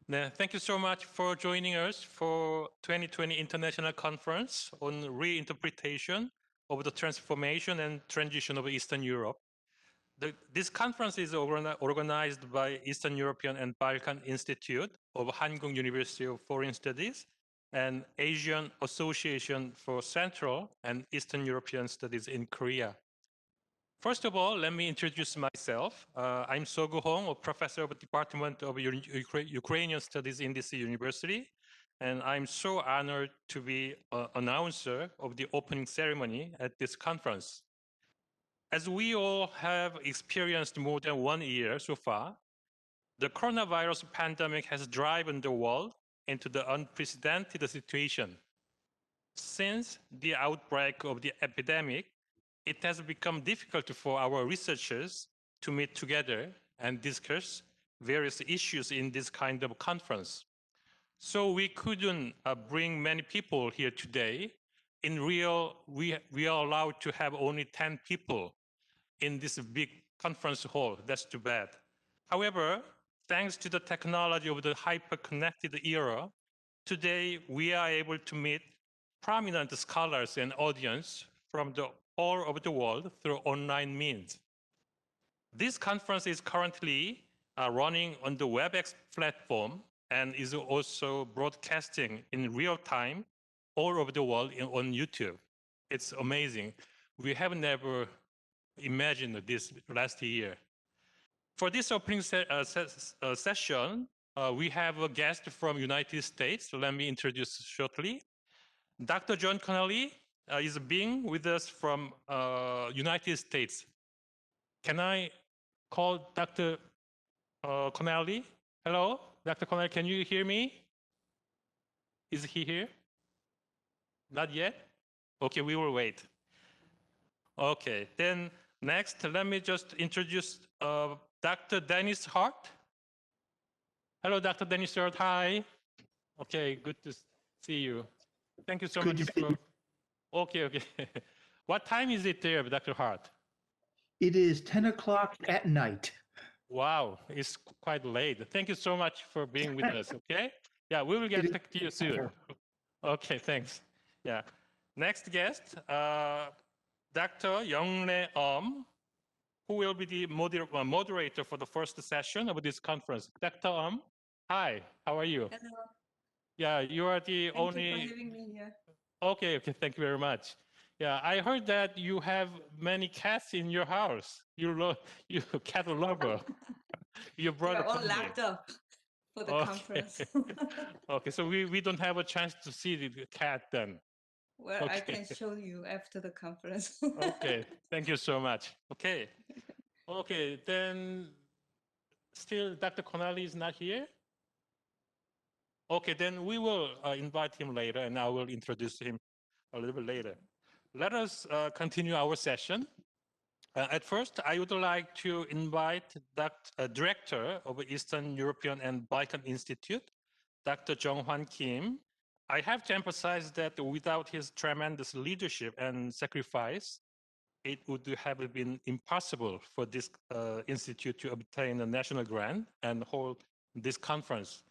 Thank you so much for joining us for 2020 International Conference on Reinterpretation of the Transformation and Transition of Eastern Europe. This conference is organized by Eastern European and Balkan Institute of Hankuk University of Foreign Studies and Asian Association for Central and Eastern European Studies in Korea. First of all, let me introduce myself. I'm Sogu Hong, a professor of the Department of Ukrainian Studies in this university, and I'm so honored to be an announcer of the opening ceremony at this conference. As we all have experienced more than 1 year so far, the coronavirus pandemic has driven the world into the unprecedented situation. Since the outbreak of the epidemic, it has become difficult for our researchers to meet together and discuss various issues in this kind of conference. So we couldn't bring many people here today. In real, we are allowed to have only 10 people in this big conference hall. That's too bad. However, thanks to the technology of the hyper-connected era, today we are able to meet prominent scholars and audience from all over the world through online means. This conference is currently running on the Webex platform and is also broadcasting in real time all over the world on YouTube. It's amazing. We have never imagined this last year. For this opening session, we have a guest from United States. So let me introduce shortly. Dr. John Connolly is being with us from United States. Can I call Dr. Connolly? Hello, Dr. Connolly, can you hear me? Is he here? Not yet? Okay, we will wait. Okay, then next, let me just introduce Dr. Dennis Hart. Hello, Dr. Dennis Hart, hi. Okay, good to see you. Thank you so much for... Okay. What time is it there, Dr. Hart? It is 10 o'clock at night. Wow, it's quite late. Thank you so much for being with us, okay? Yeah, we will get back to you soon. Okay, thanks. Yeah. Next guest, Dr. Youngle who will be the moderator for the first session of this conference. Dr. Hi, how are you? Hello. Yeah, you are the only... Thank you for having me here. Okay, thank you very much. Yeah, I heard that you have many cats in your house. You're cat lover. You brought They're all locked up for the conference. Okay, so we don't have a chance to see the cat then. Well, okay. I can show you after the conference. Okay, thank you so much. Okay, then still Dr. Connolly is not here? Okay, then we will invite him later and I will introduce him a little bit later. Let us continue our session. At first, I would like to invite the Director of Eastern European and Balkan Institute, Dr. Jong-Hwan Kim. I have to emphasize that without his tremendous leadership and sacrifice, it would have been impossible for this institute to obtain a national grant and hold this conference.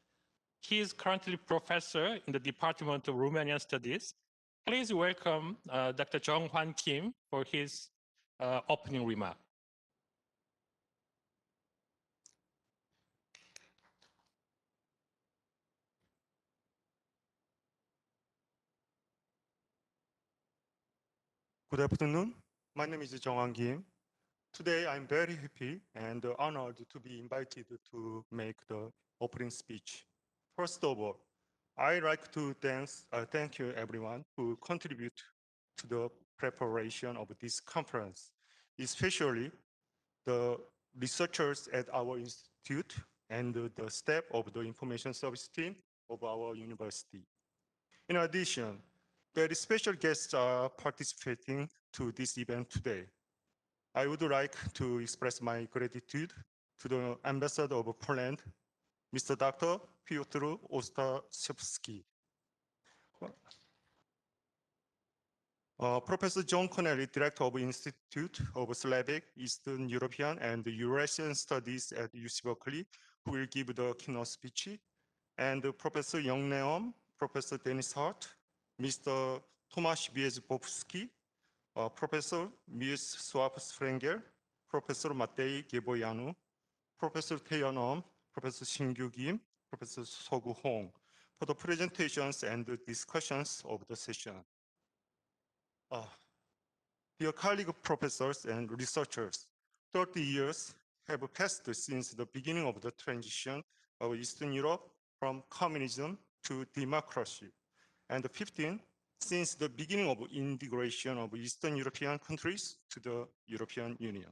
He is currently professor in the Department of Romanian Studies. Please welcome Dr. Jong-Hwan Kim for his opening remark. Good afternoon. My name is Jong-Hwan Kim. Today, I'm very happy and honored to be invited to make the opening speech. First of all, I'd like to thank you everyone who contribute to the preparation of this conference, especially the researchers at our institute and the staff of the information service team of our university. In addition, very special guests are participating to this event today. I would like to express my gratitude to the Ambassador of Poland, Mr. Dr. Piotr Ostaszewski. Professor John Connolly, Director of Institute of Slavic, Eastern European, and Eurasian Studies at UC Berkeley, who will give the keynote speech. and Professor Young Neom, Professor Dennis Hart, Mr. Tomasz Biezbowski, Professor Mies Swaap-Sprenger, Professor Matei Geboyanu, Professor Taeyeon Eom, Professor Shin-Gyu Kim, Professor Sogu Hong for the presentations and the discussions of the session. Dear colleague professors and researchers, 30 years have passed since the beginning of the transition of Eastern Europe from communism to democracy, and 15 since the beginning of integration of Eastern European countries to the European Union.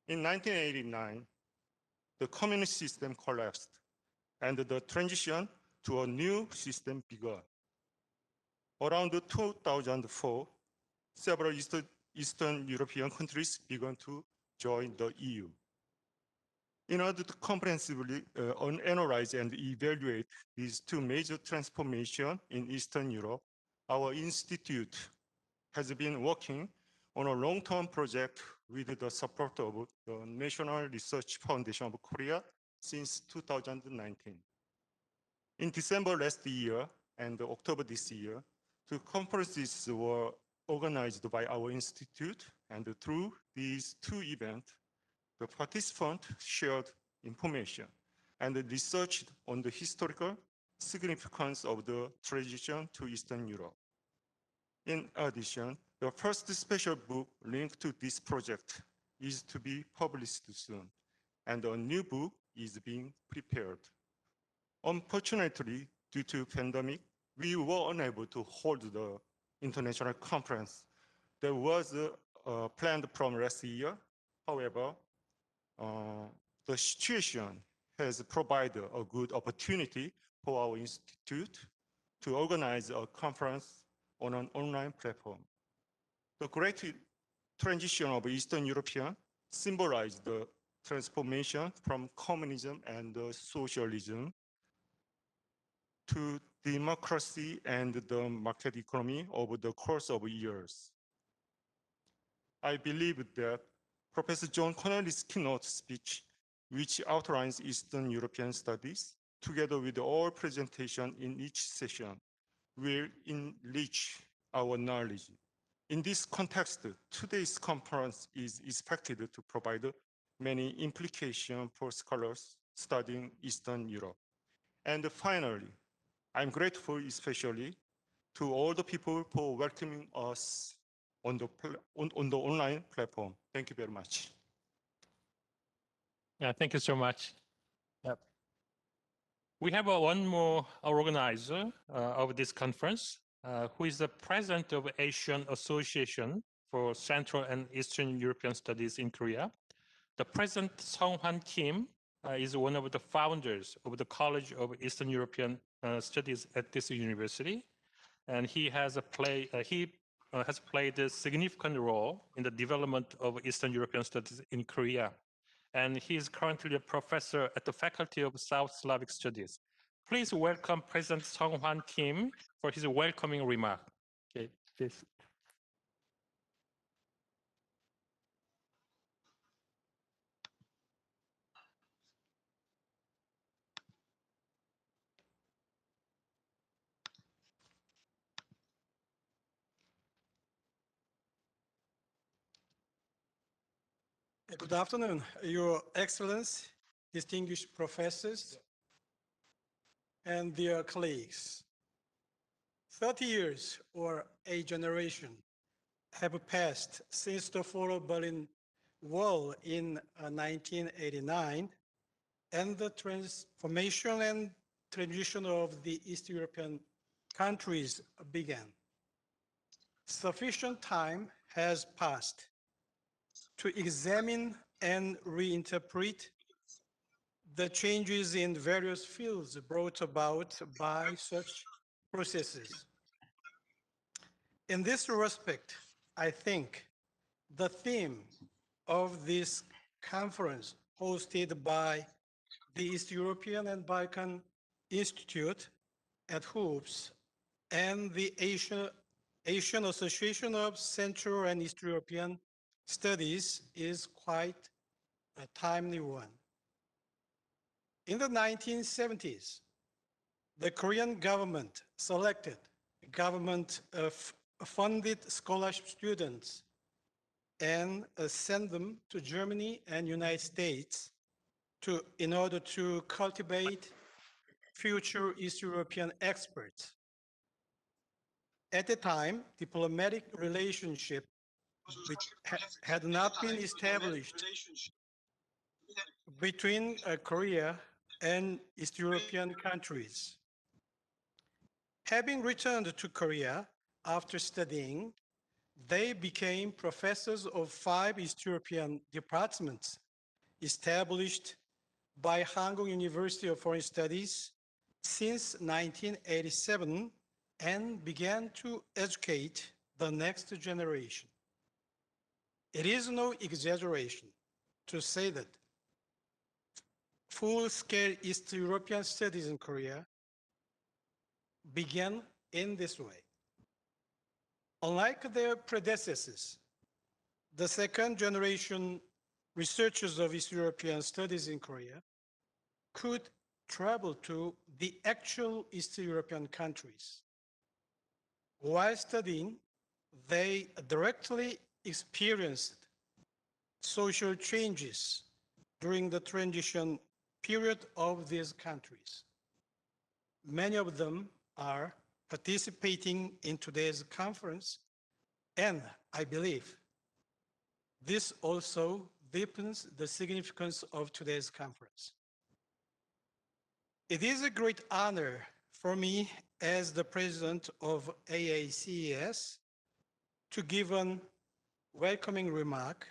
In 1989, the communist system collapsed, and the transition to a new system began. Around 2004, several Eastern European countries began to join the EU. In order to comprehensively analyze and evaluate these two major transformations in Eastern Europe, our institute has been working on a long-term project with the support of the National Research Foundation of Korea since 2019. In December last year and October this year, two conferences were organized by our institute, and through these two events, the participants shared information and researched on the historical significance of the transition to Eastern Europe. In addition, the first special book linked to this project is to be published soon, and a new book is being prepared. Unfortunately, due to pandemic, we were unable to hold the international conference that was planned from last year. However, the situation has provided a good opportunity for our institute to organize a conference on an online platform. The great transition of Eastern European symbolized the transformation from communism and socialism to democracy and the market economy over the course of years. I believe that Professor John Connelly's keynote speech, which outlines Eastern European studies, together with all presentations in each session, will enrich our knowledge. In this context, today's conference is expected to provide many implications for scholars studying Eastern Europe. And finally, I'm grateful especially to all the people for welcoming us on the online platform. Thank you very much. Yeah, thank you so much. Yep. We have one more organizer of this conference, who is the president of Asian Association for Central and Eastern European Studies in Korea. The president, Sung-Hwan Kim, is one of the founders of the College of Eastern European Studies at this university, and he has played a significant role in the development of Eastern European Studies in Korea. And he is currently a professor at the Faculty of South Slavic Studies. Please welcome President Sung-Hwan Kim for his welcoming remark. Okay, please. Good afternoon, Your Excellency, distinguished professors, and dear colleagues. 30 years or a generation have passed since the fall of Berlin Wall in 1989, and the transformation and transition of the East European countries began. Sufficient time has passed to examine and reinterpret the changes in various fields brought about by such processes. In this respect, I think the theme of this conference hosted by the East European and Balkan Institute at HOOPS and the Asian Association of Central and East European Studies is quite a timely one. In the 1970s, the Korean government selected government-funded scholarship students and sent them to Germany and United States in order to cultivate future East European experts. At the time, diplomatic relationship had not been established between Korea and East European countries. Having returned to Korea after studying, they became professors of 5 East European departments established by Hanguk University of Foreign Studies since 1987 and began to educate the next generation. It is no exaggeration to say that full-scale East European studies in Korea began in this way. Unlike their predecessors, the second generation researchers of East European studies in Korea could travel to the actual East European countries. While studying, they directly experienced social changes during the transition period of these countries. Many of them are participating in today's conference, and I believe this also deepens the significance of today's conference. It is a great honor for me as the president of AACES to give a welcoming remark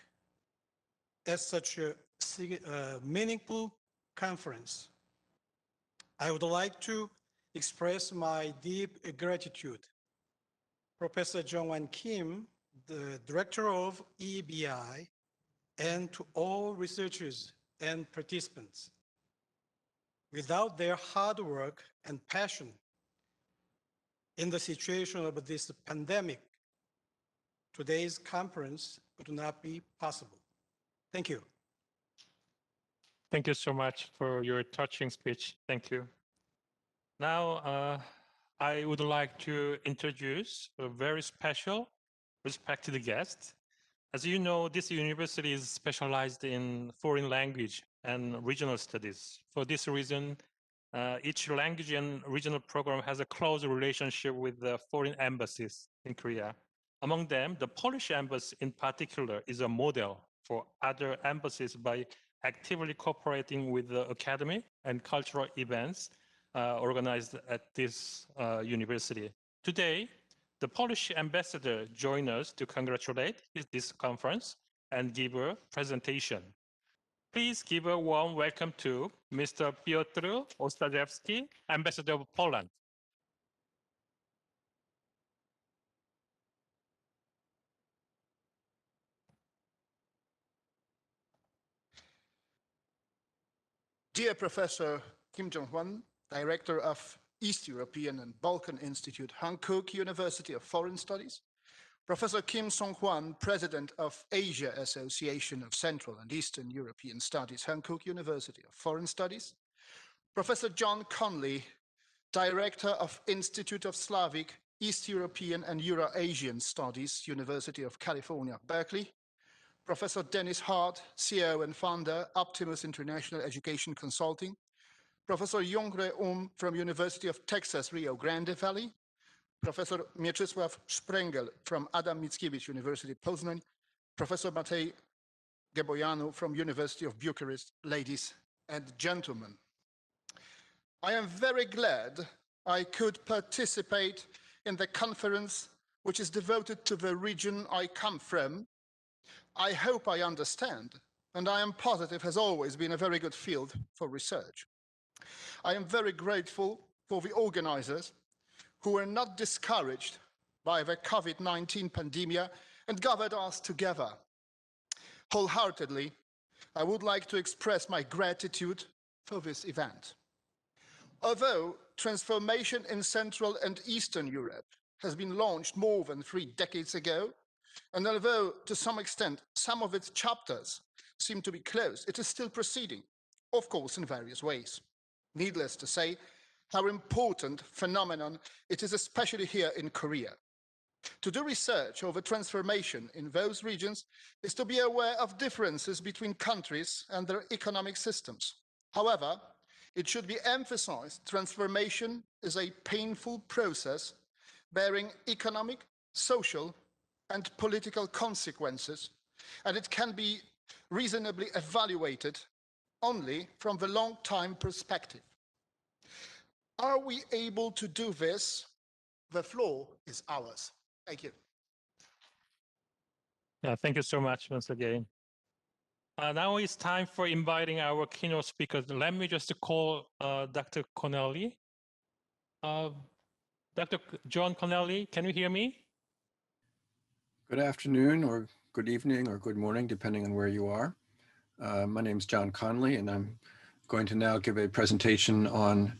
at such a meaningful conference. I would like to express my deep gratitude. Professor Jong-Wan Kim, the director of EEBI, and to all researchers and participants. Without their hard work and passion in the situation of this pandemic, today's conference would not be possible. Thank you. Thank you so much for your touching speech. Thank you. Now, I would like to introduce a very special, respected guest. As you know, this university is specialized in foreign language and regional studies. For this reason, each language and regional program has a close relationship with the foreign embassies in Korea. Among them, the Polish embassy in particular is a model for other embassies by actively cooperating with the academy and cultural events organized at this university. Today, the Polish ambassador joined us to congratulate this conference and give a presentation. Please give a warm welcome to Mr. Piotr Ostaszewski, Ambassador of Poland. Dear Professor Kim Jong-hwan, Director of East European and Balkan Institute, Hanguk University of Foreign Studies, Professor Kim Song-hwan, President of Asia Association of Central and Eastern European Studies, Hanguk University of Foreign Studies, Professor John Conley, Director of Institute of Slavic, East European and Euro-Asian Studies, University of California, Berkeley, Professor Dennis Hart, CEO and founder, Optimus International Education Consulting, Professor Yongre from University of Texas, Rio Grande Valley, Professor Mieczysław Sprengel from Adam Mickiewicz University, Poznań, Professor Matej Geboianu from University of Bucharest, ladies and gentlemen. I am very glad I could participate in the conference which is devoted to the region I come from. I hope I understand, and I am positive has always been a very good field for research. I am very grateful for the organizers who were not discouraged by the COVID-19 pandemic and gathered us together. Wholeheartedly, I would like to express my gratitude for this event. Although transformation in Central and Eastern Europe has been launched more than 3 decades ago, and although to some extent some of its chapters seem to be closed, it is still proceeding, of course in various ways. Needless to say, how important phenomenon it is, especially here in Korea. To do research over transformation in those regions is to be aware of differences between countries and their economic systems. However, it should be emphasized transformation is a painful process bearing economic, social, and political consequences, and it can be reasonably evaluated only from the long-time perspective. Are we able to do this? The floor is ours. Thank you. Yeah, thank you so much once again. Now it's time for inviting our keynote speakers. Let me just call Dr. Connelly. Dr. John Connelly, can you hear me? Good afternoon, or good evening, or good morning, depending on where you are. My name is John Connelly, and I'm going to now give a presentation on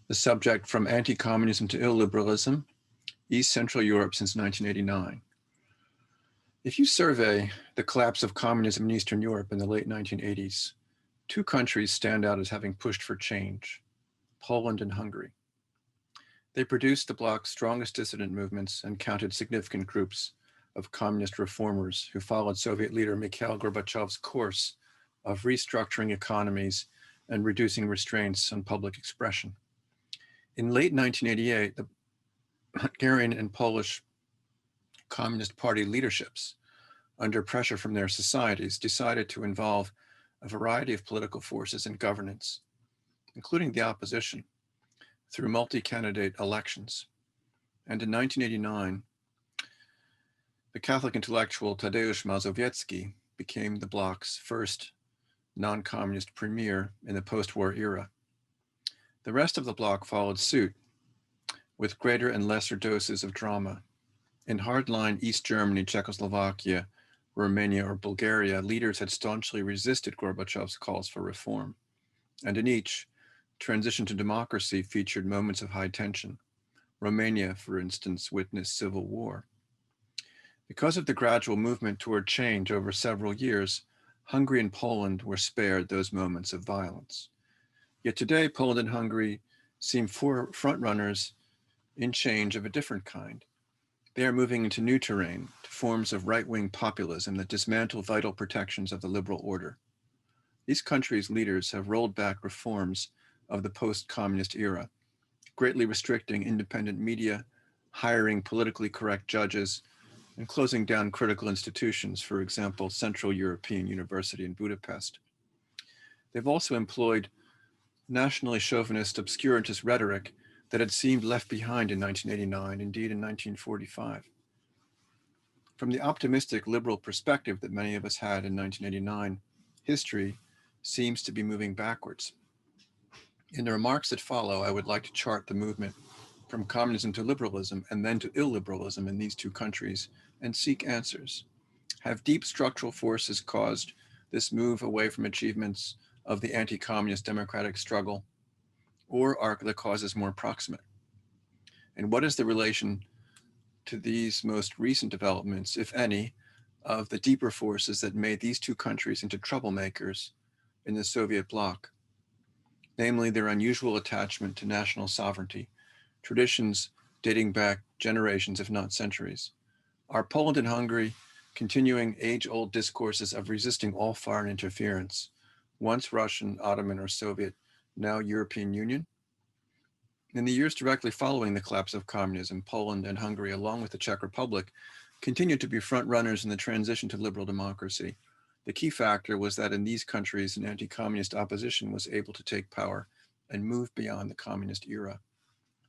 the subject From Anti-Communism to Illiberalism, East Central Europe since 1989. If you survey the collapse of communism in Eastern Europe in the late 1980s, two countries stand out as having pushed for change: Poland and Hungary. They produced the bloc's strongest dissident movements and counted significant groups of communist reformers who followed Soviet leader Mikhail Gorbachev's course of restructuring economies and reducing restraints on public expression. In late 1988, the Hungarian and Polish Communist Party leaderships, under pressure from their societies, decided to involve a variety of political forces in governance, including the opposition, through multi-candidate elections. And in 1989, the Catholic intellectual Tadeusz Mazowiecki became the bloc's first non-communist premier in the post-war era. The rest of the bloc followed suit with greater and lesser doses of drama. In hardline East Germany, Czechoslovakia, Romania, or Bulgaria, leaders had staunchly resisted Gorbachev's calls for reform. And in each, transition to democracy featured moments of high tension. Romania, for instance, witnessed civil war. Because of the gradual movement toward change over several years, Hungary and Poland were spared those moments of violence. Yet today, Poland and Hungary seem frontrunners in change of a different kind. They are moving into new terrain, to forms of right-wing populism that dismantle vital protections of the liberal order. These countries' leaders have rolled back reforms of the post-communist era, greatly restricting independent media, hiring politically correct judges, and closing down critical institutions, for example, Central European University in Budapest. They've also employed nationally chauvinist obscurantist rhetoric that had seemed left behind in 1989, indeed in 1945. From the optimistic liberal perspective that many of us had in 1989, history seems to be moving backwards. In the remarks that follow, I would like to chart the movement from communism to liberalism and then to illiberalism in these two countries and seek answers. Have deep structural forces caused this move away from achievements of the anti-communist democratic struggle, or are the causes more proximate? And what is the relation to these most recent developments, if any, of the deeper forces that made these two countries into troublemakers in the Soviet bloc, namely their unusual attachment to national sovereignty, traditions dating back generations, if not centuries? Are Poland and Hungary continuing age-old discourses of resisting all foreign interference, once Russian, Ottoman, or Soviet, now European Union? In the years directly following the collapse of communism, Poland and Hungary, along with the Czech Republic, continued to be front-runners in the transition to liberal democracy. The key factor was that in these countries, an anti-communist opposition was able to take power and move beyond the communist era.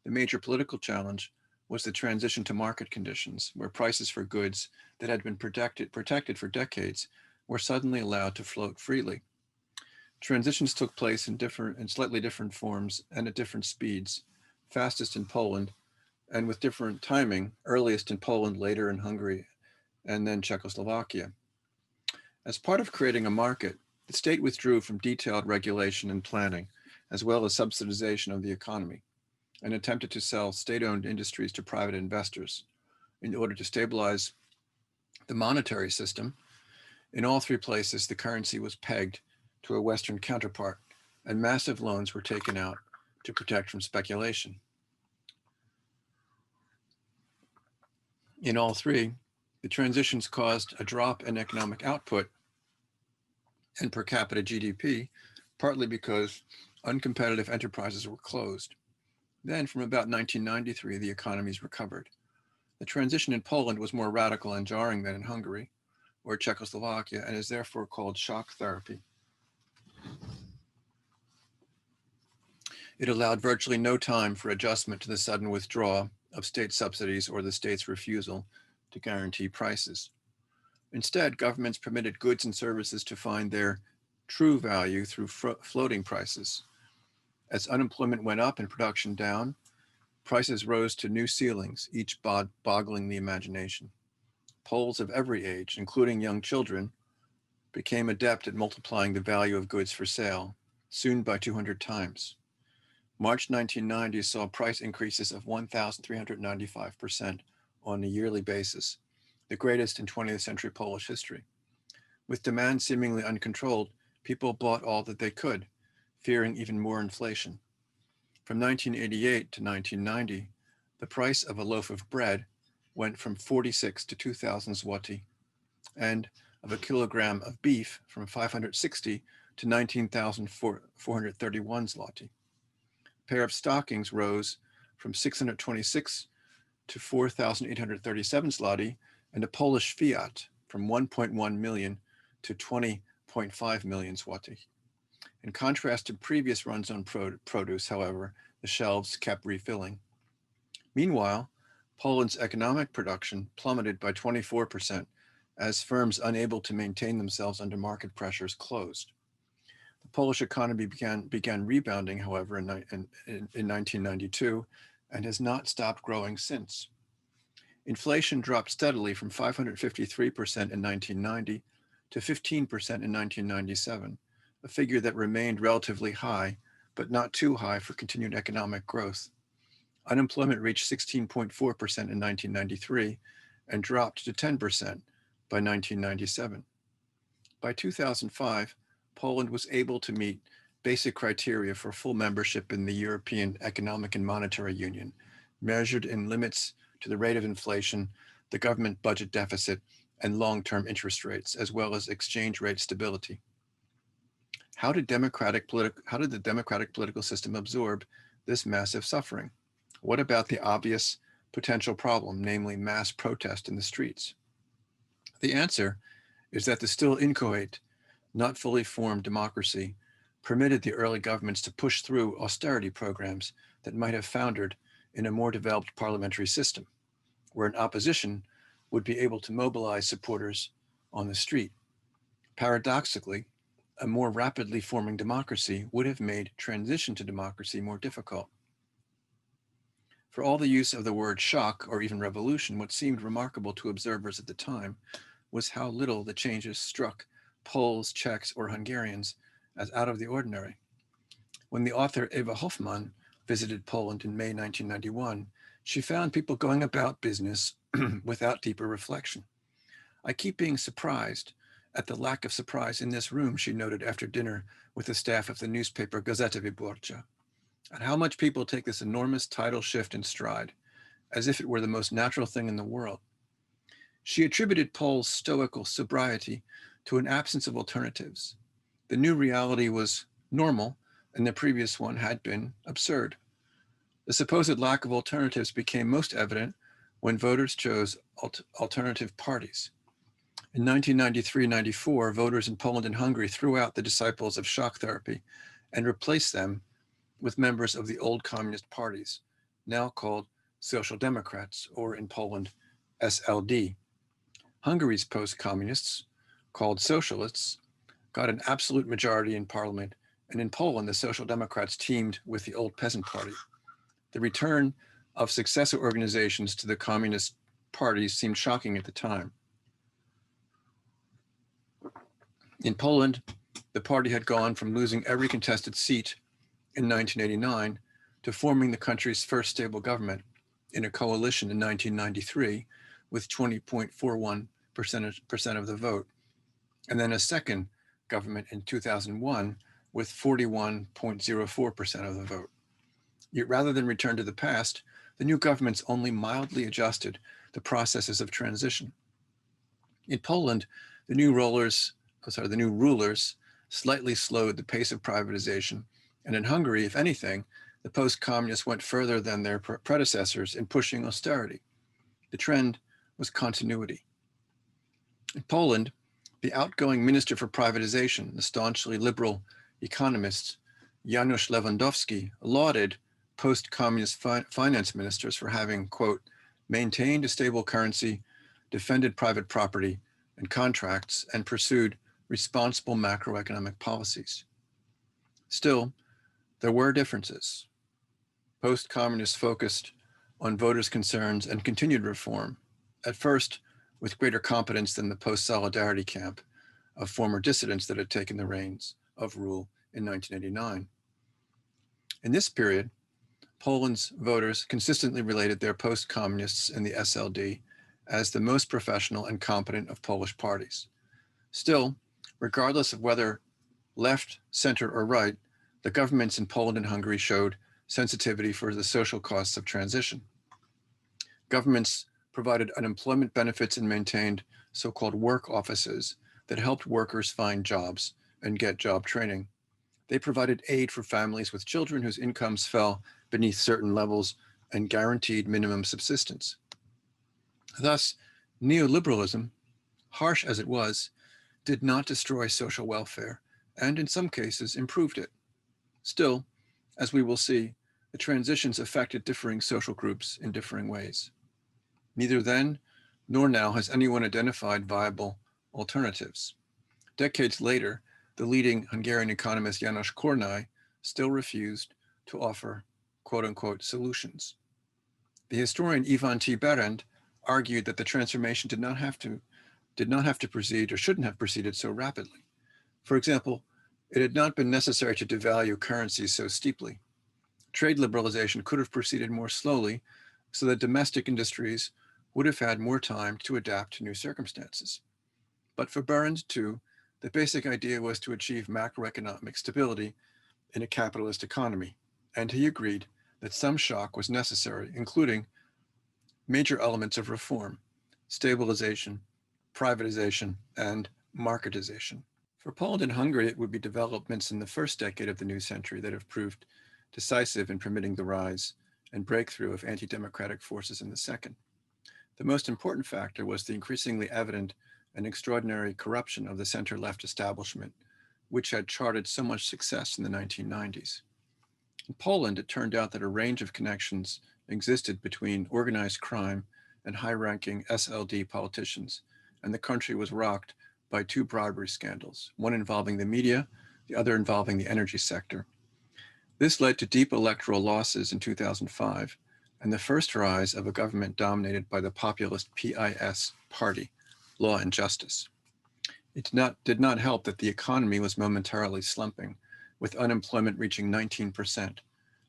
The major political challenge was the transition to market conditions, where prices for goods that had been protected for decades were suddenly allowed to float freely. Transitions took place in slightly different forms and at different speeds, fastest in Poland and with different timing, earliest in Poland, later in Hungary, and then Czechoslovakia. As part of creating a market, the state withdrew from detailed regulation and planning, as well as subsidization of the economy, and attempted to sell state-owned industries to private investors. In order to stabilize the monetary system, in all three places, the currency was pegged to a Western counterpart, and massive loans were taken out to protect from speculation. In all three, the transitions caused a drop in economic output and per capita GDP, partly because uncompetitive enterprises were closed. Then, from about 1993, the economies recovered. The transition in Poland was more radical and jarring than in Hungary or Czechoslovakia, and is therefore called shock therapy. It allowed virtually no time for adjustment to the sudden withdrawal of state subsidies or the state's refusal to guarantee prices. Instead, governments permitted goods and services to find their true value through floating prices. As unemployment went up and production down, prices rose to new ceilings, each boggling the imagination. Poles of every age, including young children, became adept at multiplying the value of goods for sale, soon by 200 times. March 1990 saw price increases of 1,395% on a yearly basis, the greatest in 20th century Polish history. With demand seemingly uncontrolled, people bought all that they could, fearing even more inflation. From 1988 to 1990, the price of a loaf of bread went from 46 to 2,000 zloty, and of a kilogram of beef from 560 to 19,431 zloty. A pair of stockings rose from 626 to 4,837 zloty, and a Polish Fiat from 1.1 million to 20.5 million zloty. In contrast to previous runs on produce, however, the shelves kept refilling. Meanwhile, Poland's economic production plummeted by 24% as firms unable to maintain themselves under market pressures closed. The Polish economy began rebounding, however, in 1992 and has not stopped growing since. Inflation dropped steadily from 553% in 1990 to 15% in 1997, a figure that remained relatively high, but not too high for continued economic growth. Unemployment reached 16.4% in 1993 and dropped to 10% by 1997. By 2005, Poland was able to meet basic criteria for full membership in the European Economic and Monetary Union, measured in limits to the rate of inflation, the government budget deficit, and long-term interest rates, as well as exchange rate stability. How did the democratic political system absorb this massive suffering? What about the obvious potential problem, namely mass protest in the streets? The answer is that the still inchoate, not fully formed democracy permitted the early governments to push through austerity programs that might have foundered in a more developed parliamentary system, where an opposition would be able to mobilize supporters on the street. Paradoxically, a more rapidly forming democracy would have made transition to democracy more difficult. For all the use of the word shock or even revolution, what seemed remarkable to observers at the time was how little the changes struck Poles, Czechs, or Hungarians as out of the ordinary. When the author Eva Hoffmann visited Poland in May 1991, she found people going about business without deeper reflection. I keep being surprised at the lack of surprise in this room, she noted after dinner with the staff of the newspaper Gazeta Wyborcza, at how much people take this enormous tidal shift in stride, as if it were the most natural thing in the world. She attributed Poles' stoical sobriety to an absence of alternatives. The new reality was normal, and the previous one had been absurd. The supposed lack of alternatives became most evident when voters chose alternative parties. In 1993-94, voters in Poland and Hungary threw out the disciples of shock therapy and replaced them with members of the old communist parties, now called Social Democrats, or in Poland, SLD. Hungary's post-communists, called socialists, got an absolute majority in parliament, and in Poland, the Social Democrats teamed with the old peasant party. The return of successor organizations to the communist parties seemed shocking at the time. In Poland, the party had gone from losing every contested seat in 1989 to forming the country's first stable government in a coalition in 1993 with 20.41% of the vote, and then a second government in 2001 with 41.04% of the vote. Yet rather than return to the past, the new governments only mildly adjusted the processes of transition. In Poland, the new rulers slightly slowed the pace of privatization, and in Hungary, if anything, the post-communists went further than their predecessors in pushing austerity. The trend was continuity. In Poland, the outgoing Minister for Privatization, the staunchly liberal economist Janusz Lewandowski, lauded post-communist finance ministers for having, quote, maintained a stable currency, defended private property and contracts, and pursued responsible macroeconomic policies. Still, there were differences. Post-communists focused on voters' concerns and continued reform, at first with greater competence than the post-Solidarity camp of former dissidents that had taken the reins of rule in 1989. In this period, Poland's voters consistently related their post-communists in the SLD as the most professional and competent of Polish parties. Still, regardless of whether left, center, or right, the governments in Poland and Hungary showed sensitivity for the social costs of transition. Governments provided unemployment benefits and maintained so-called work offices that helped workers find jobs and get job training. They provided aid for families with children whose incomes fell beneath certain levels and guaranteed minimum subsistence. Thus, neoliberalism, harsh as it was, did not destroy social welfare and in some cases improved it. Still, as we will see, the transitions affected differing social groups in differing ways. Neither then nor now has anyone identified viable alternatives. Decades later, the leading Hungarian economist János Kornai still refused to offer quote-unquote solutions. The historian Ivan T. Berend argued that the transformation did not have to proceed or shouldn't have proceeded so rapidly. For example, it had not been necessary to devalue currencies so steeply. Trade liberalization could have proceeded more slowly so that domestic industries would have had more time to adapt to new circumstances. But for Berend, too, the basic idea was to achieve macroeconomic stability in a capitalist economy, and he agreed that some shock was necessary, including major elements of reform, stabilization, privatization, and marketization. For Poland and Hungary, it would be developments in the first decade of the new century that have proved decisive in permitting the rise and breakthrough of anti-democratic forces in the second. The most important factor was the increasingly evident and extraordinary corruption of the center-left establishment, which had charted so much success in the 1990s. In Poland, it turned out that a range of connections existed between organized crime and high-ranking SLD politicians, and the country was rocked by two bribery scandals, one involving the media, the other involving the energy sector. This led to deep electoral losses in 2005 and the first rise of a government dominated by the populist PIS party, Law and Justice. It did not help that the economy was momentarily slumping, with unemployment reaching 19%.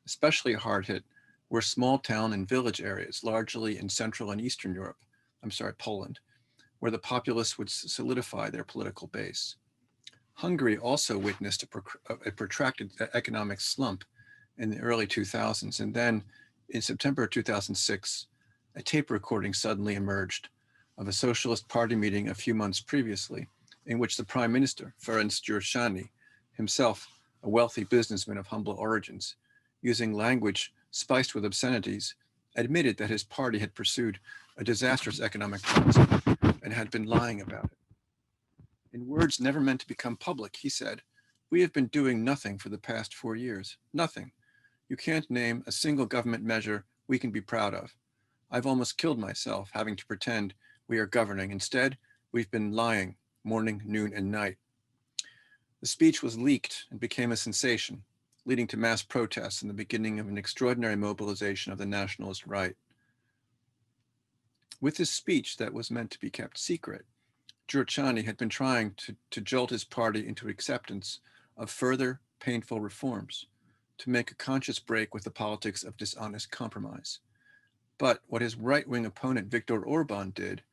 Especially hard hit were small town and village areas, largely in Central and Eastern Poland, where the populists would solidify their political base. Hungary also witnessed a protracted economic slump in the early 2000s, and then in September 2006, a tape recording suddenly emerged of a Socialist Party meeting a few months previously, in which the Prime Minister, Ferenc Gyurcsány, himself a wealthy businessman of humble origins, using language spiced with obscenities, admitted that his party had pursued a disastrous economic policy and had been lying about it. In words never meant to become public, he said, "We have been doing nothing for the past 4 years. Nothing. You can't name a single government measure we can be proud of. I've almost killed myself having to pretend we are governing. Instead, we've been lying morning, noon, and night." The speech was leaked and became a sensation, leading to mass protests and the beginning of an extraordinary mobilization of the nationalist right. With this speech that was meant to be kept secret, Gyurcsány had been trying to jolt his party into acceptance of further painful reforms, to make a conscious break with the politics of dishonest compromise. But what his right-wing opponent Viktor Orbán did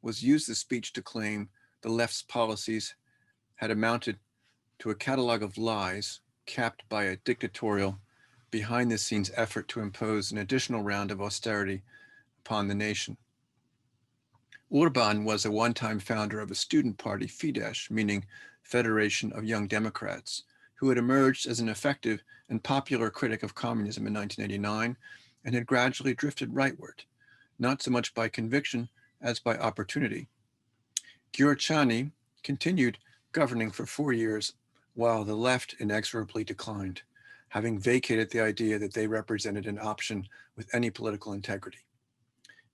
was use the speech to claim the left's policies had amounted to a catalog of lies capped by a dictatorial behind-the-scenes effort to impose an additional round of austerity upon the nation. Orban was a one-time founder of a student party, Fidesz, meaning Federation of Young Democrats, who had emerged as an effective and popular critic of communism in 1989 and had gradually drifted rightward, not so much by conviction as by opportunity. Gyurcsány continued governing for 4 years while the left inexorably declined, having vacated the idea that they represented an option with any political integrity.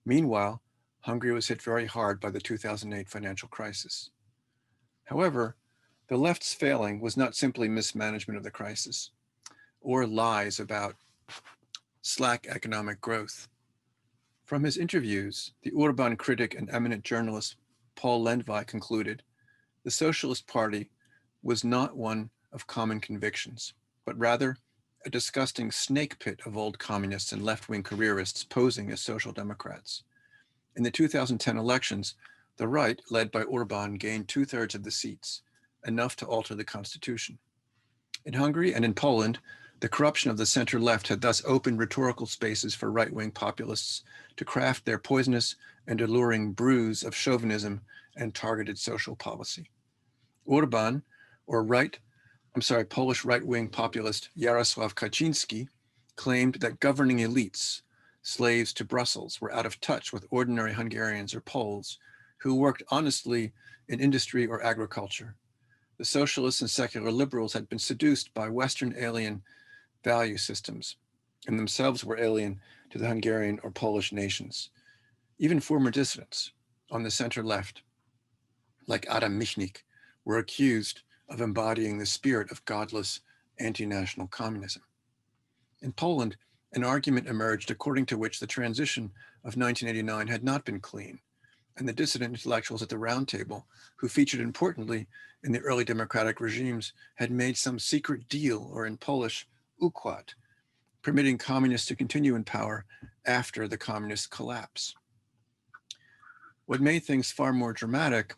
Meanwhile, Hungary was hit very hard by the 2008 financial crisis. However, the left's failing was not simply mismanagement of the crisis or lies about slack economic growth. From his interviews, the Orban critic and eminent journalist Paul Lendvai concluded the Socialist Party was not one of common convictions, but rather a disgusting snake pit of old communists and left-wing careerists posing as social democrats. In the 2010 elections, the right, led by Orban, gained 2/3 of the seats, enough to alter the constitution. In Hungary and in Poland, the corruption of the center-left had thus opened rhetorical spaces for right-wing populists to craft their poisonous and alluring brews of chauvinism and targeted social policy. Orban, Polish right-wing populist Jarosław Kaczyński claimed that governing elites, slaves to Brussels, were out of touch with ordinary Hungarians or Poles who worked honestly in industry or agriculture. The socialists and secular liberals had been seduced by Western alien value systems and themselves were alien to the Hungarian or Polish nations. Even former dissidents on the center left, like Adam Michnik, were accused of embodying the spirit of godless anti-national communism. In Poland, an argument emerged according to which the transition of 1989 had not been clean, and the dissident intellectuals at the Round Table, who featured importantly in the early democratic regimes, had made some secret deal, or in Polish, układ, permitting communists to continue in power after the communist collapse. What made things far more dramatic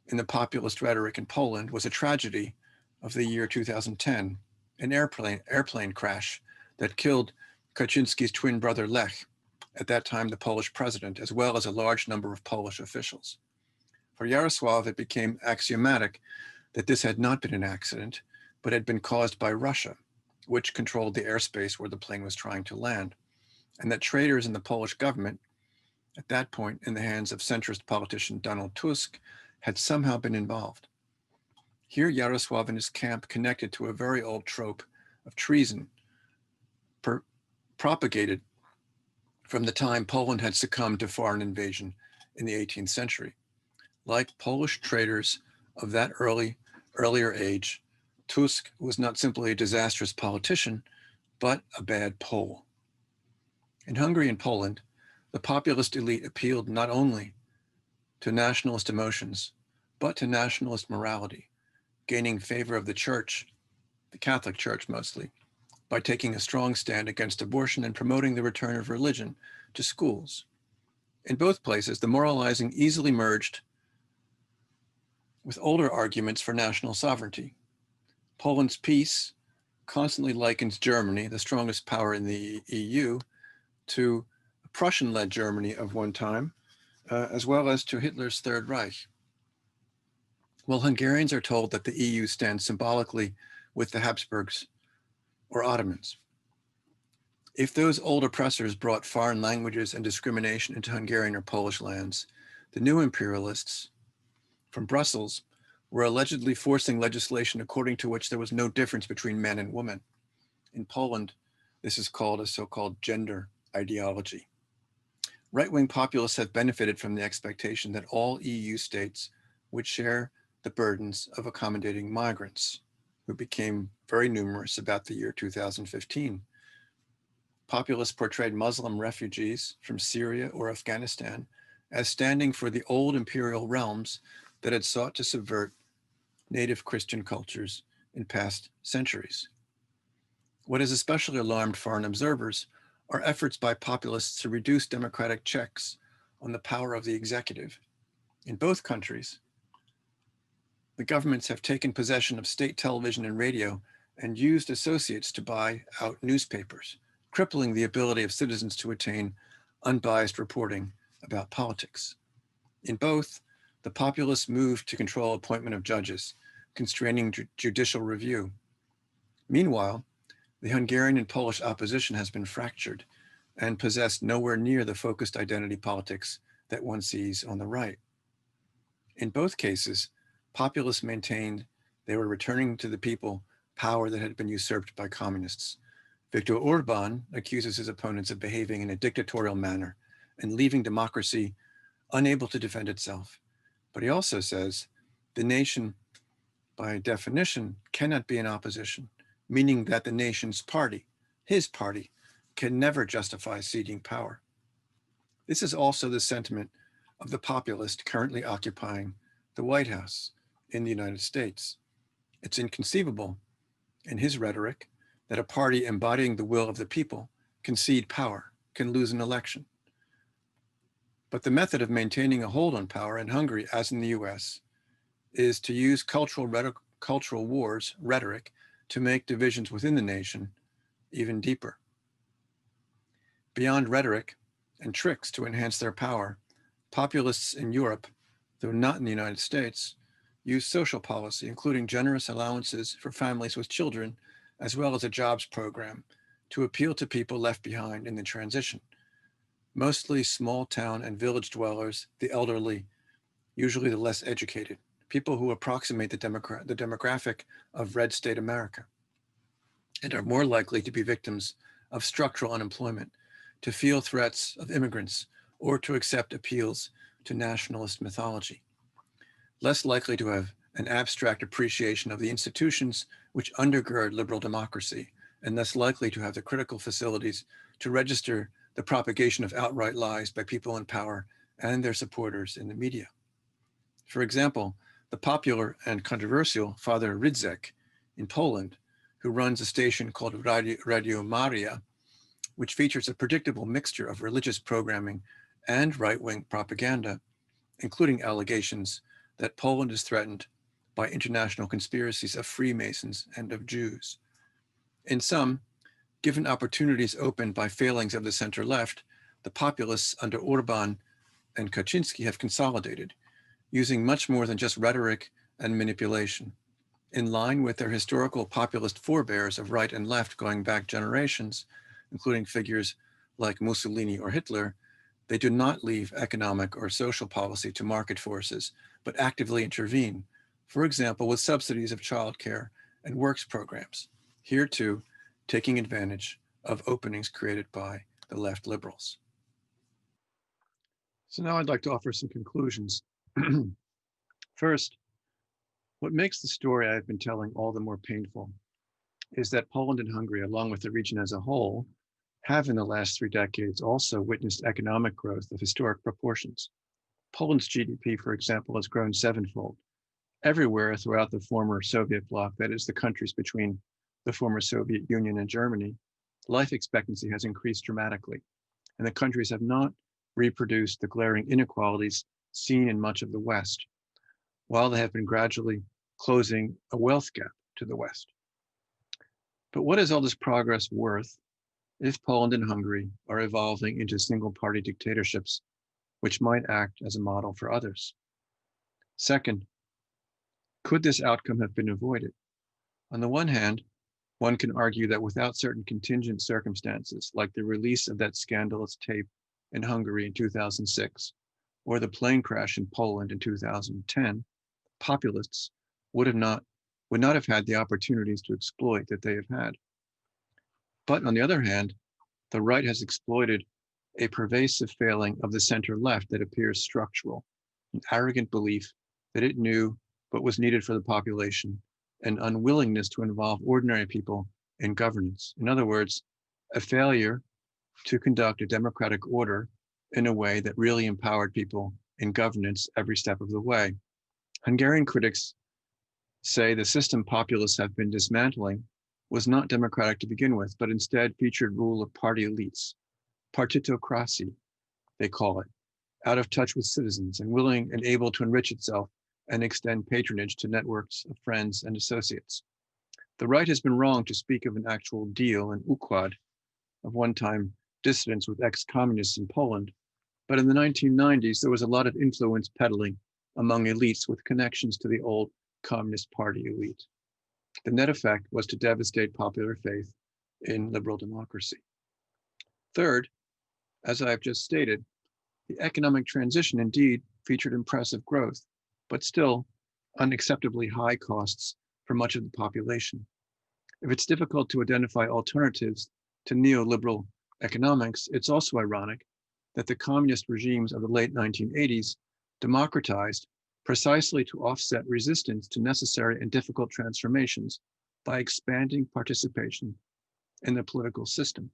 in the populist rhetoric in Poland was a tragedy of the year 2010, an airplane crash that killed Kaczynski's twin brother Lech, at that time the Polish president, as well as a large number of Polish officials. For Jarosław, it became axiomatic that this had not been an accident, but had been caused by Russia, which controlled the airspace where the plane was trying to land, and that traitors in the Polish government, at that point in the hands of centrist politician Donald Tusk, had somehow been involved. Here, Jarosław and his camp connected to a very old trope of treason propagated from the time Poland had succumbed to foreign invasion in the 18th century. Like Polish traitors of that earlier age, Tusk was not simply a disastrous politician, but a bad Pole. In Hungary and Poland, the populist elite appealed not only to nationalist emotions, but to nationalist morality, gaining favor of the church, the Catholic Church mostly, by taking a strong stand against abortion and promoting the return of religion to schools. In both places, the moralizing easily merged with older arguments for national sovereignty. Poland's peace constantly likens Germany, the strongest power in the EU, to Prussian-led Germany of one time, as well as to Hitler's Third Reich. While Hungarians are told that the EU stands symbolically with the Habsburgs or Ottomans. If those old oppressors brought foreign languages and discrimination into Hungarian or Polish lands, the new imperialists from Brussels were allegedly forcing legislation according to which there was no difference between men and women. In Poland, this is called a so-called gender ideology. Right-wing populists have benefited from the expectation that all EU states would share the burdens of accommodating migrants, who became very numerous about the year 2015. Populists portrayed Muslim refugees from Syria or Afghanistan as standing for the old imperial realms that had sought to subvert native Christian cultures in past centuries. What has especially alarmed foreign observers are efforts by populists to reduce democratic checks on the power of the executive. In both countries, the governments have taken possession of state television and radio and used associates to buy out newspapers, crippling the ability of citizens to attain unbiased reporting about politics. In both, the populists moved to control appointment of judges, constraining judicial review. Meanwhile, the Hungarian and Polish opposition has been fractured and possessed nowhere near the focused identity politics that one sees on the right. In both cases, populists maintained they were returning to the people power that had been usurped by communists. Viktor Orban accuses his opponents of behaving in a dictatorial manner and leaving democracy unable to defend itself. But he also says the nation, by definition, cannot be in opposition, meaning that the nation's party, his party, can never justify ceding power. This is also the sentiment of the populist currently occupying the White House in the United States. It's inconceivable, in his rhetoric, that a party embodying the will of the people can cede power, can lose an election. But the method of maintaining a hold on power in Hungary, as in the US, is to use cultural wars rhetoric to make divisions within the nation even deeper. Beyond rhetoric and tricks to enhance their power, populists in Europe, though not in the United States, use social policy, including generous allowances for families with children, as well as a jobs program, to appeal to people left behind in the transition. Mostly small town and village dwellers, the elderly, usually the less educated, people who approximate the demographic of red state America, and are more likely to be victims of structural unemployment, to feel threats of immigrants, or to accept appeals to nationalist mythology. Less likely to have an abstract appreciation of the institutions which undergird liberal democracy, and less likely to have the critical facilities to register the propagation of outright lies by people in power and their supporters in the media. For example, the popular and controversial Father Rydzyk in Poland, who runs a station called Radio Maria, which features a predictable mixture of religious programming and right-wing propaganda, including allegations that Poland is threatened by international conspiracies of Freemasons and of Jews. In sum, given opportunities opened by failings of the center-left, the populists under Orban and Kaczynski have consolidated, using much more than just rhetoric and manipulation. In line with their historical populist forebears of right and left going back generations, including figures like Mussolini or Hitler, they do not leave economic or social policy to market forces, but actively intervene, for example, with subsidies of childcare and works programs, here too, taking advantage of openings created by the left liberals. So now I'd like to offer some conclusions. First, what makes the story I've been telling all the more painful is that Poland and Hungary, along with the region as a whole, have in the last 3 decades also witnessed economic growth of historic proportions. Poland's GDP, for example, has grown 7-fold. Everywhere throughout the former Soviet bloc, that is the countries between the former Soviet Union and Germany, life expectancy has increased dramatically, and the countries have not reproduced the glaring inequalities seen in much of the West, while they have been gradually closing a wealth gap to the West. But what is all this progress worth if Poland and Hungary are evolving into single-party dictatorships, which might act as a model for others? Second, could this outcome have been avoided? On the one hand, one can argue that without certain contingent circumstances, like the release of that scandalous tape in Hungary in 2006, or the plane crash in Poland in 2010, populists would not have had the opportunities to exploit that they have had. But on the other hand, the right has exploited a pervasive failing of the center-left that appears structural, an arrogant belief that it knew what was needed for the population, an unwillingness to involve ordinary people in governance. In other words, a failure to conduct a democratic order in a way that really empowered people in governance every step of the way. Hungarian critics say the system populists have been dismantling was not democratic to begin with, but instead featured rule of party elites, partitocracy, they call it, out of touch with citizens and willing and able to enrich itself and extend patronage to networks of friends and associates. The right has been wrong to speak of an actual deal, an układ, of one-time dissidents with ex-communists in Poland, but in the 1990s, there was a lot of influence peddling among elites with connections to the old Communist Party elite. The net effect was to devastate popular faith in liberal democracy. Third, as I have just stated, the economic transition indeed featured impressive growth, but still unacceptably high costs for much of the population. If it's difficult to identify alternatives to neoliberal economics, it's also ironic that the communist regimes of the late 1980s democratized precisely to offset resistance to necessary and difficult transformations by expanding participation in the political system.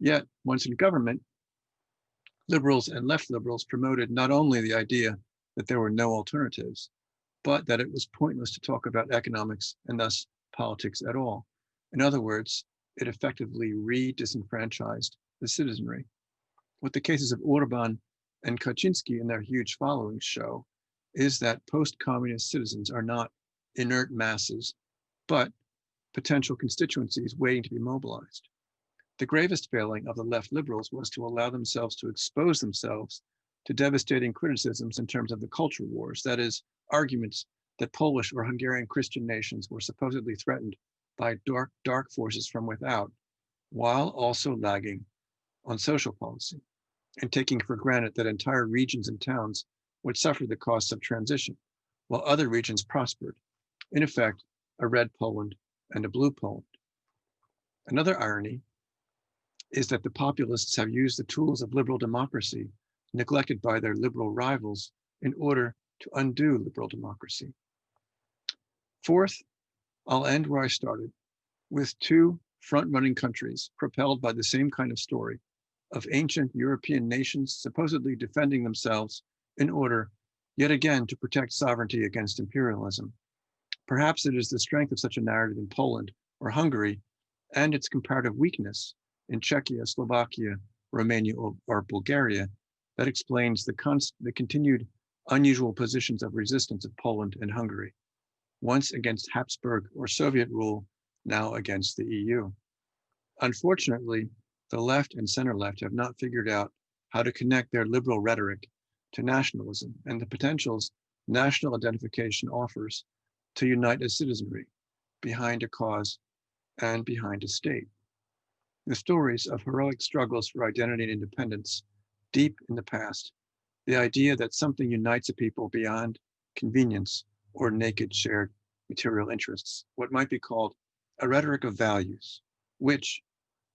Yet, once in government, liberals and left liberals promoted not only the idea that there were no alternatives, but that it was pointless to talk about economics and thus politics at all. In other words, it effectively re-disenfranchised the citizenry. What the cases of Orban and Kaczynski and their huge followings show is that post-communist citizens are not inert masses, but potential constituencies waiting to be mobilized. The gravest failing of the left liberals was to allow themselves to expose themselves to devastating criticisms in terms of the culture wars, that is, arguments that Polish or Hungarian Christian nations were supposedly threatened by dark forces from without, while also lagging on social policy and taking for granted that entire regions and towns would suffer the costs of transition, while other regions prospered. In effect, a red Poland and a blue Poland. Another irony is that the populists have used the tools of liberal democracy neglected by their liberal rivals in order to undo liberal democracy. Fourth, I'll end where I started, with two front-running countries propelled by the same kind of story of ancient European nations supposedly defending themselves in order, yet again, to protect sovereignty against imperialism. Perhaps it is the strength of such a narrative in Poland or Hungary and its comparative weakness in Czechia, Slovakia, Romania, or Bulgaria that explains the continued unusual positions of resistance of Poland and Hungary, once against Habsburg or Soviet rule, now against the EU. Unfortunately, the left and center left have not figured out how to connect their liberal rhetoric to nationalism and the potentials national identification offers to unite a citizenry behind a cause and behind a state. The stories of heroic struggles for identity and independence deep in the past, the idea that something unites a people beyond convenience or naked shared material interests, what might be called a rhetoric of values, which,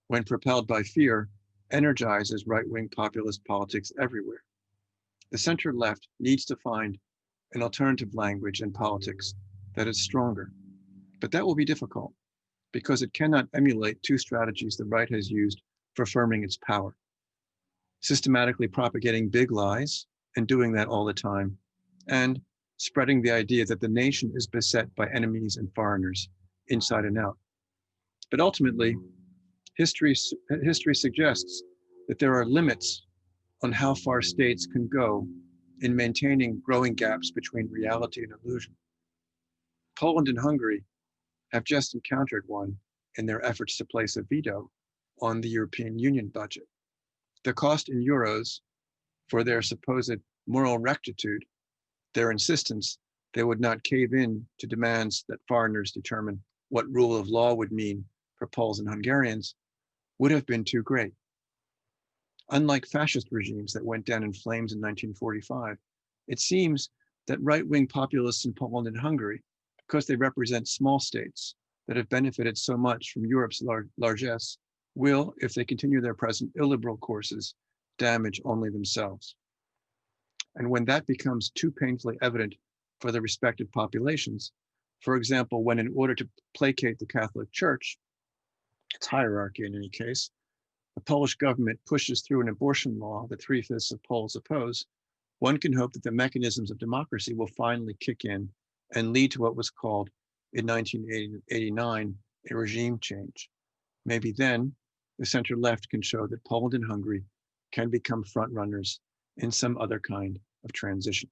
when propelled by fear, energizes right-wing populist politics everywhere. The center-left needs to find an alternative language and politics that is stronger, but that will be difficult because it cannot emulate two strategies the right has used for firming its power: systematically propagating big lies and doing that all the time, and spreading the idea that the nation is beset by enemies and foreigners inside and out. But ultimately, history suggests that there are limits on how far states can go in maintaining growing gaps between reality and illusion. Poland and Hungary have just encountered one in their efforts to place a veto on the European Union budget. The cost in euros for their supposed moral rectitude, their insistence they would not cave in to demands that foreigners determine what rule of law would mean for Poles and Hungarians, would have been too great. Unlike fascist regimes that went down in flames in 1945, it seems that right-wing populists in Poland and Hungary, because they represent small states that have benefited so much from Europe's largesse, will, if they continue their present illiberal courses, damage only themselves. And when that becomes too painfully evident for the respective populations, for example, when in order to placate the Catholic Church, its hierarchy in any case, the Polish government pushes through an abortion law that 3/5 of Poles oppose, one can hope that the mechanisms of democracy will finally kick in and lead to what was called in 1989 a regime change. Maybe then the center left can show that Poland and Hungary can become front runners in some other kind of transition.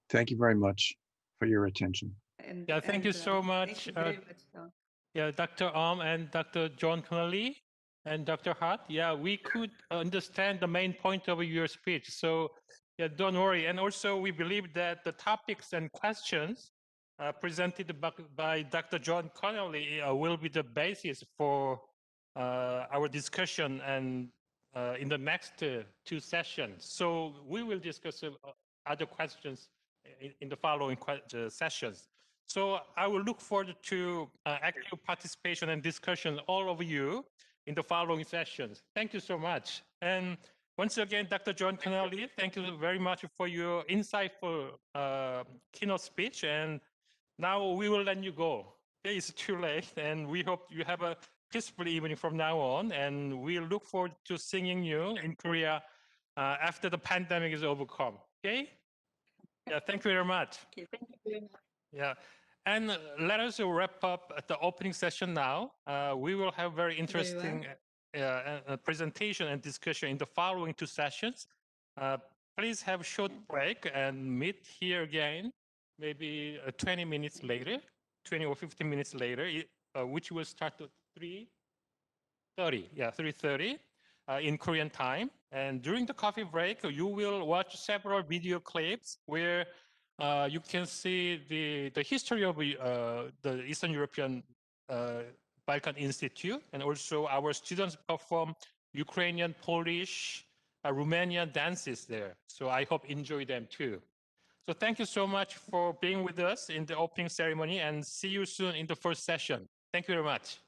Thank you very much for your attention. And, Yeah, thank you so Thank much. you very much. Yeah, Dr. And Dr. John Connolly and Dr. Hart. Yeah, we could understand the main point of your speech. So yeah, don't worry. And also we believe that the topics and questions presented by Dr. John Connolly will be the basis for our discussion and in the next two sessions. So we will discuss other questions in the following sessions. So I will look forward to active participation and discussion all of you in the following sessions. Thank you so much. And once again, Dr. John Connolly, thank you very much for your insightful keynote speech. And now we will let you go. It's too late, and we hope you have a peaceful evening from now on. And we look forward to seeing you in Korea after the pandemic is overcome. Okay? Yeah, thank you very much. Okay, thank you very much. Yeah, and let us wrap up at the opening session now. We will have very interesting presentation and discussion in the following two sessions. Please have a short break and meet here again, maybe 20 minutes later, 20 or 15 minutes later, which will start at 3:30. Yeah, 3:30 in Korean time. And during the coffee break, you will watch several video clips where you can see the history of the Eastern European Balkan Institute, and also our students perform Ukrainian, Polish, Romanian dances there. So I hope enjoy them too. So thank you so much for being with us in the opening ceremony, and see you soon in the first session. Thank you very much.